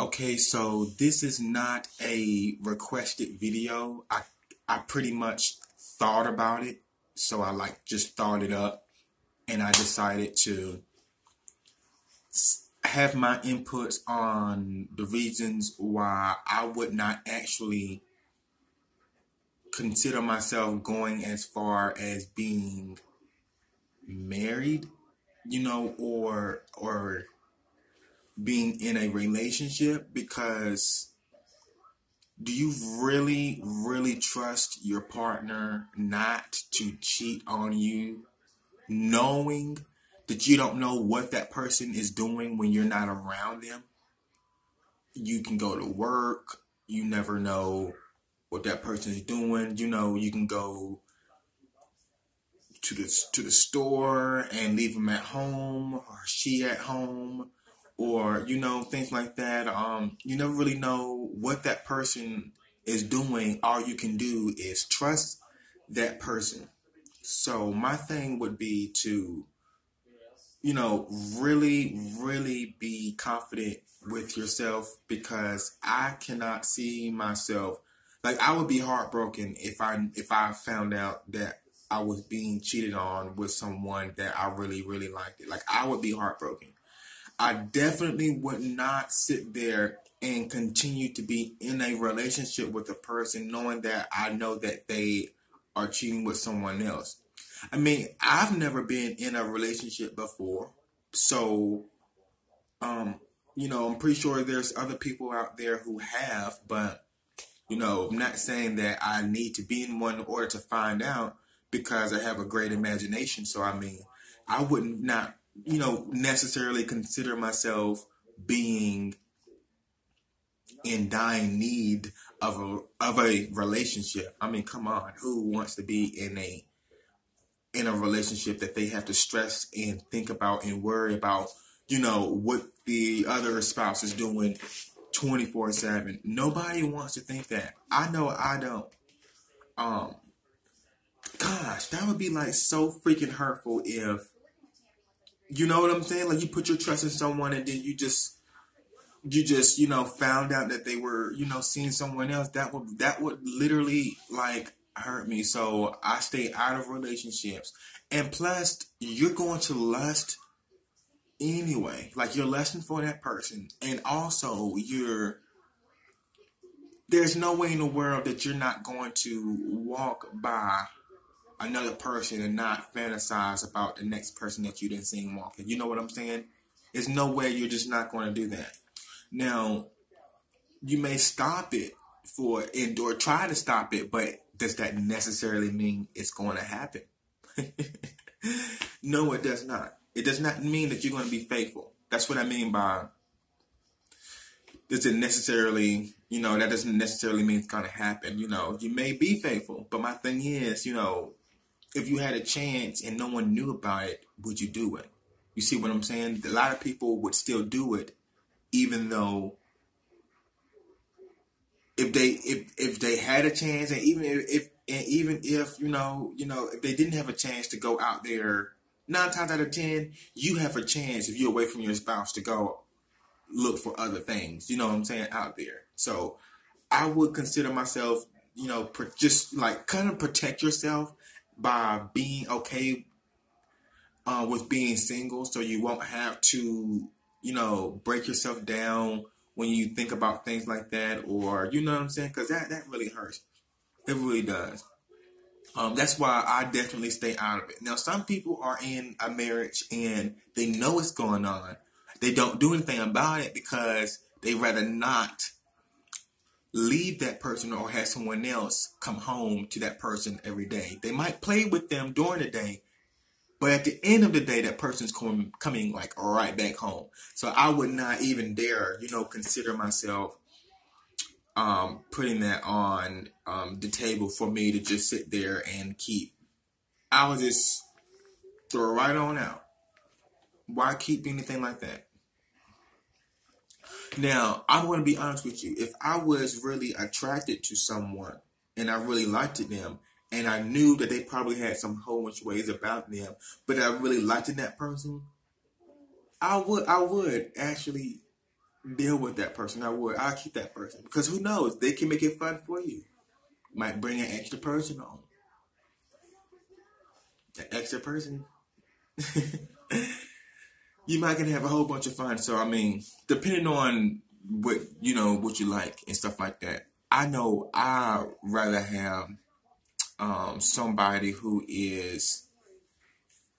Okay, so this is not a requested video. I pretty much thought about it, so I just thought it up, and I decided to have my inputs on the reasons why I would not actually consider myself going as far as being married, or being in a relationship, because do you really, really trust your partner not to cheat on you, knowing that you don't know what that person is doing when you're not around them? You can go to work, you never know what that person is doing. You can go to the store and leave them at home, or she at home, or things like that. You never really know what that person is doing. All you can do is trust that person. So my thing would be to really, really be confident with yourself, because I cannot see myself, like, I would be heartbroken if I found out that I was being cheated on with someone that I really, really liked it. Like, I would be heartbroken. I definitely would not sit there and continue to be in a relationship with a person knowing that I know that they are cheating with someone else. I mean, I've never been in a relationship before, so I'm pretty sure there's other people out there who have, but I'm not saying that I need to be in one in order to find out, because I have a great imagination. So I mean, I wouldn't not necessarily consider myself being in dying need of a relationship. I mean, come on, who wants to be in a relationship that they have to stress and think about and worry about, what the other spouse is doing 24/7. Nobody wants to think that. I know I don't. Um, Gosh, that would be like so freaking hurtful if, you know what I'm saying? Like, you put your trust in someone, and then you just found out that they were seeing someone else. That would literally like hurt me. So I stay out of relationships. And plus, you're going to lust anyway. Like, you're lusting for that person, and also there's no way in the world that you're not going to walk by another person and not fantasize about the next person that you didn't see walking. You know what I'm saying? There's no way you're just not going to do that. Now, you may stop it or try to stop it, but does that necessarily mean it's going to happen? No, it does not. It does not mean that you're going to be faithful. That's what I mean by, that doesn't necessarily mean it's going to happen. You may be faithful, but my thing is, if you had a chance and no one knew about it, would you do it? You see what I'm saying? A lot of people would still do it, even though if they had a chance, and even if if they didn't have a chance to go out there, 9 times out of 10, you have a chance if you're away from your spouse to go look for other things. You know what I'm saying, out there. So I would consider myself, just like kind of protect yourself by being okay with being single, so you won't have to, break yourself down when you think about things like that, or you know what I'm saying, because that really hurts. It really does. That's why I definitely stay out of it. Now, some people are in a marriage and they know what's going on. They don't do anything about it because they rather not leave that person or have someone else come home to that person every day. They might play with them during the day, but at the end of the day, that person's coming like right back home. So I would not even dare, consider myself putting that on the table for me to just sit there and keep. I would just throw it right on out. Why keep anything like that? Now, I'm going to be honest with you. If I was really attracted to someone and I really liked them, and I knew that they probably had some whole bunch of ways about them, but I really liked that person, I would actually deal with that person. I would. I'll keep that person because who knows? They can make it fun for you. Might bring an extra person on. An extra person. You might can have a whole bunch of fun. So I mean, depending on what what you like and stuff like that. I know I rather have somebody who is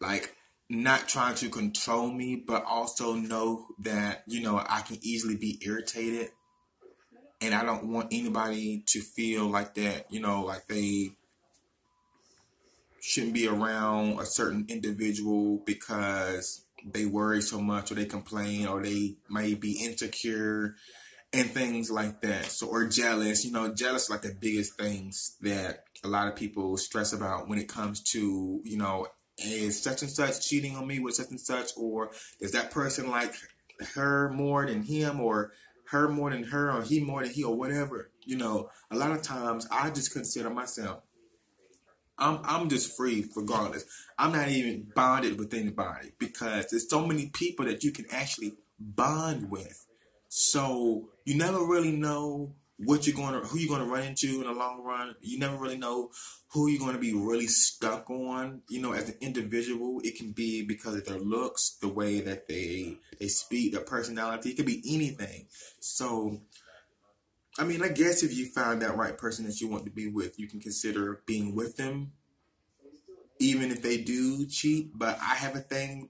like not trying to control me, but also know that I can easily be irritated, and I don't want anybody to feel like that. Like they shouldn't be around a certain individual because they worry so much or they complain or they may be insecure and things like that. So, or jealous, jealous is like the biggest things that a lot of people stress about when it comes to, is such and such cheating on me with such and such, or is that person like her more than him, or her more than her, or he more than he, or whatever. A lot of times I just consider myself, I'm just free regardless. I'm not even bonded with anybody because there's so many people that you can actually bond with. So you never really know who you're gonna run into in the long run. You never really know who you're gonna be really stuck on. As an individual, it can be because of their looks, the way that they speak, their personality. It could be anything. So I mean, I guess if you find that right person that you want to be with, you can consider being with them, even if they do cheat. But I have a thing,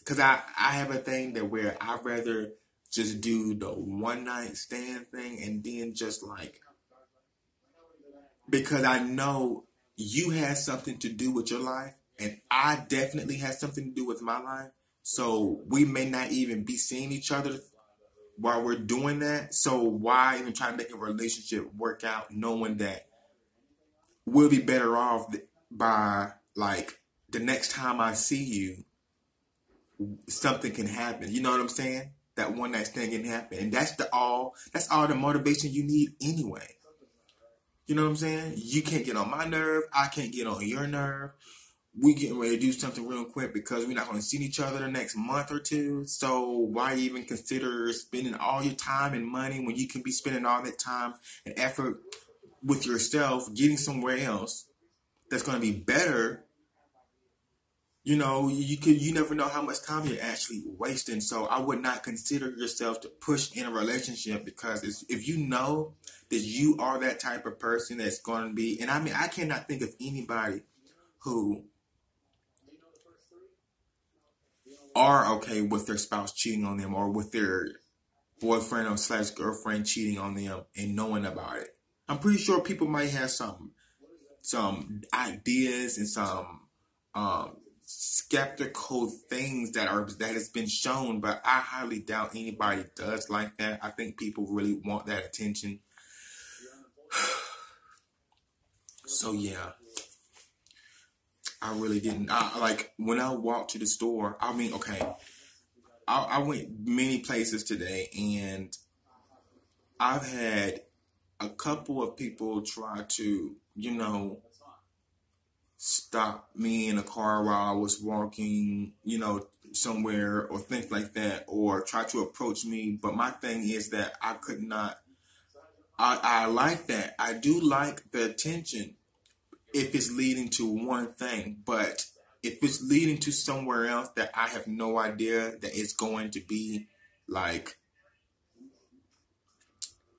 because I have a thing that where I'd rather just do the one night stand thing and then just like, because I know you have something to do with your life and I definitely have something to do with my life. So we may not even be seeing each other while we're doing that. So why even try to make a relationship work out knowing that we'll be better off by like the next time I see you, something can happen. You know what I'm saying? That one night stand can happen. And that's all the motivation you need anyway. You know what I'm saying? You can't get on my nerve. I can't get on your nerve. We getting ready to do something real quick because we're not going to see each other the next month or two. So why even consider spending all your time and money when you can be spending all that time and effort with yourself, getting somewhere else that's going to be better? You never know how much time you're actually wasting. So I would not consider yourself to push in a relationship because if you know that you are that type of person that's going to be, and I mean, I cannot think of anybody who are okay with their spouse cheating on them or with their boyfriend or / girlfriend cheating on them and knowing about it. I'm pretty sure people might have some ideas and some skeptical things that has been shown, but I highly doubt anybody does like that. I think people really want that attention. So yeah, I really didn't. Like when I walked to the store. I mean, okay, I went many places today, and I've had a couple of people try to, stop me in a car while I was walking, somewhere or things like that, or try to approach me. But my thing is that I could not. I like that. I do like the attention if it's leading to one thing, but if it's leading to somewhere else that I have no idea that it's going to be like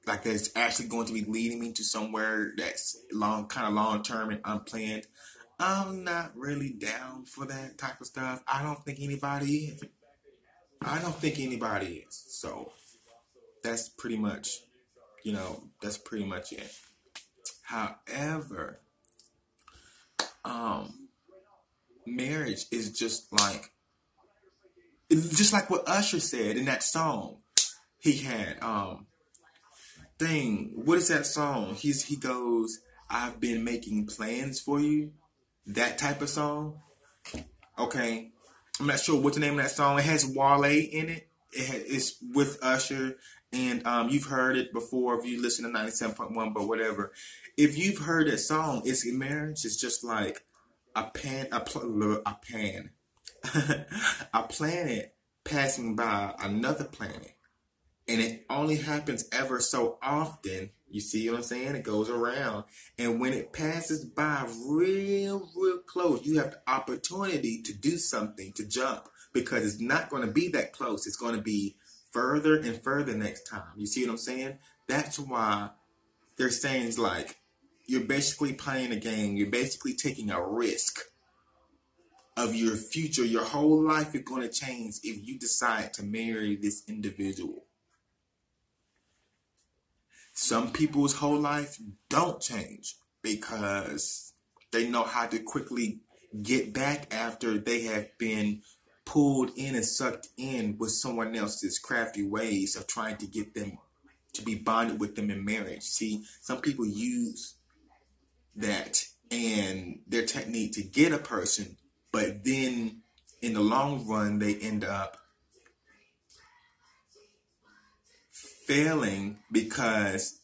that it's actually going to be leading me to somewhere that's long term and unplanned, I'm not really down for that type of stuff. I don't think anybody is. So that's pretty much, that's pretty much it. However, marriage is just like what Usher said in that song he had. What is that song? He goes, "I've been making plans for you." That type of song. Okay, I'm not sure what the name of that song. It has Wale in it. It's with Usher, and you've heard it before if you listen to 97.1, but whatever. If you've heard that song, it's marriage. It's just like a planet passing by another planet. And it only happens ever so often. You see what I'm saying? It goes around. And when it passes by real close, you have the opportunity to do something, to jump, because it's not going to be that close. It's going to be further and further next time. You see what I'm saying? That's why there's things like you're basically playing a game. You're basically taking a risk of your future. Your whole life is going to change if you decide to marry this individual. Some people's whole life don't change because they know how to quickly get back after they have been pulled in and sucked in with someone else's crafty ways of trying to get them to be bonded with them in marriage. See, some people use that and their technique to get a person, but then in the long run, they end up failing because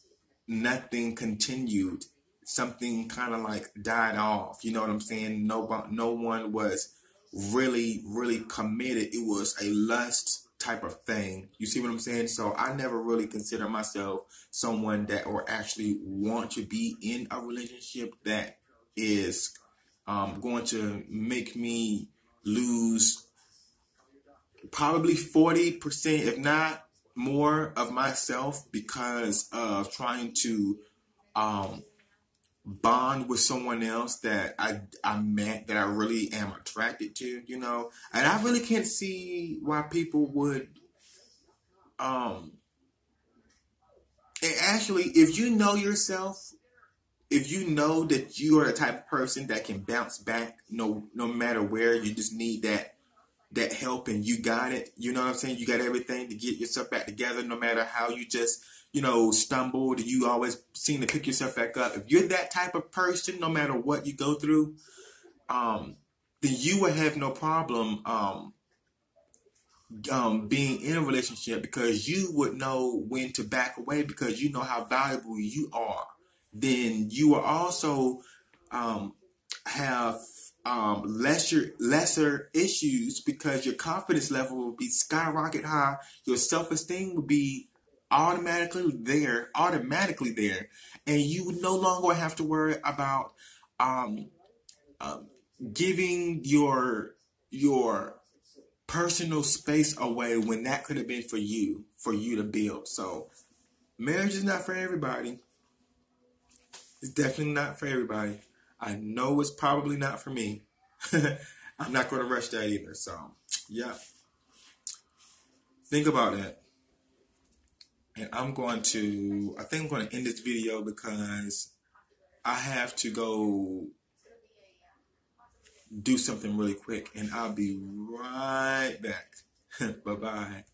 nothing continued. Something kind of like died off. You know what I'm saying? No one was really committed. It was a lust type of thing. You see what I'm saying? So I never really consider myself someone that or actually want to be in a relationship that is going to make me lose probably 40%, if not more, of myself because of trying to bond with someone else that I met, that I really am attracted to, you know. And I really can't see why people would and actually, if you know yourself, if you know that you are the type of person that can bounce back no matter where, you just need that help and you got it. You know what I'm saying? You got everything to get yourself back together no matter how you just, stumbled. You always seem to pick yourself back up. If you're that type of person, no matter what you go through, then you will have no problem being in a relationship because you would know when to back away because you know how valuable you are. Then you will also have lesser issues because your confidence level will be skyrocket high. Your self-esteem will be automatically there, and you would no longer have to worry about giving your personal space away when that could have been for you to build. So marriage is not for everybody. It's definitely not for everybody. I know it's probably not for me. I'm not going to rush that either. So, yeah. Think about that. And I think I'm going to end this video because I have to go do something really quick. And I'll be right back. Bye-bye.